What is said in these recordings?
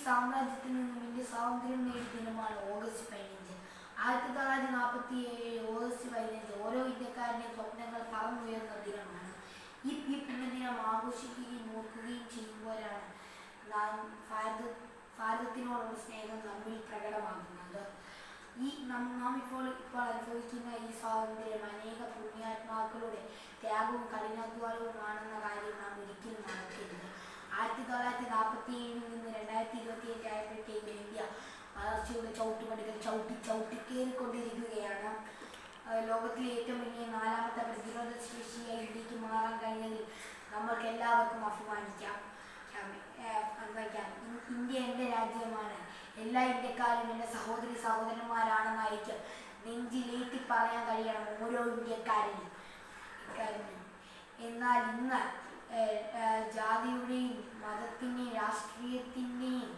സാമ്രാജ്യത്തിൽ നിന്നും ഇന്ത്യ സ്വാതന്ത്ര്യം നേടിയ ദിനമാണ് ഓഗസ്റ്റ് 15. 1947 ഓഗസ്റ്റ് 15 ഓരോ ഇന്ത്യക്കാരൻ്റെയും സ്വപ്നങ്ങൾ പറന്നുയർന്ന ദിനമാണ്. ഈ പുണ്യദിനം ആഘോഷിക്കുകയും ഓർക്കുകയും ചെയ്യുമ്പോഴാണ് ഭാരതത്തിനോടുള്ള സ്നേഹം നമ്മിൽ പ്രകടമാകുന്നത്. നാം ഇപ്പോൾ അനുഭവിക്കുന്ന ഈ സ്വാതന്ത്ര്യം അനേക പുണ്യാത്മാക്കളുടെ ത്യാഗവും കഠിനാധ്വാനവുമാണെന്ന കാര്യം നാം ഒരിക്കലും മറക്കരുത്. 1947 നിന്ന് 2025 ആയപ്പോഴത്തേക്കും ഇന്ത്യ വളർച്ചയുടെ ചവിട്ടുപടികൾ ചവിട്ടി കയറിക്കൊണ്ടിരിക്കുകയാണ്. ലോകത്തിലെ ഏറ്റവും വലിയ 4ാമത്തെ പ്രതിരോധ ശേഷിയായി ഇന്ത്യക്ക് മാറാൻ കഴിഞ്ഞതിൽ നമ്മൾക്ക് എല്ലാവർക്കും അഭിമാനിക്കാം. ഇന്ത്യ എൻ്റെ രാജ്യമാണ്, എല്ലാ ഇന്ത്യക്കാരും എൻ്റെ സഹോദരി സഹോദരന്മാരാണെന്നായിരിക്കും നെഞ്ചിലേറ്റി പറയാൻ കഴിയണം ഓരോ ഇന്ത്യക്കാരനും. എന്നാൽ ഇന്ന് ജാതിയുടെയും മതത്തിൻ്റെയും രാഷ്ട്രീയത്തിൻ്റെയും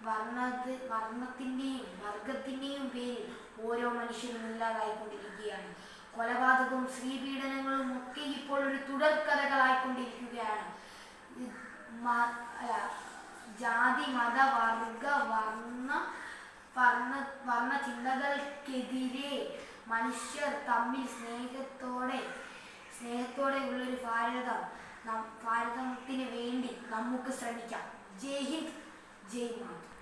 വർണ്ണത്തിൻ്റെയും വർഗത്തിൻ്റെയും പേരിൽ ഓരോ മനുഷ്യരും ഇല്ലാതായിക്കൊണ്ടിരിക്കുകയാണ്. കൊലപാതകവും സ്ത്രീപീഡനങ്ങളും ഒക്കെ ഇപ്പോൾ ഒരു തുടർക്കഥകളായിക്കൊണ്ടിരിക്കുകയാണ്. ജാതി മത വർണ്ണ ചിന്തകൾക്കെതിരെ മനുഷ്യർ തമ്മിൽ സ്നേഹത്തോടെ ഉള്ളൊരു ഭാരതത്തിന് വേണ്ടി നമുക്ക് ശ്രമിക്കാം. ജയ് ഹിന്ദ്, ജയ് മാതരം.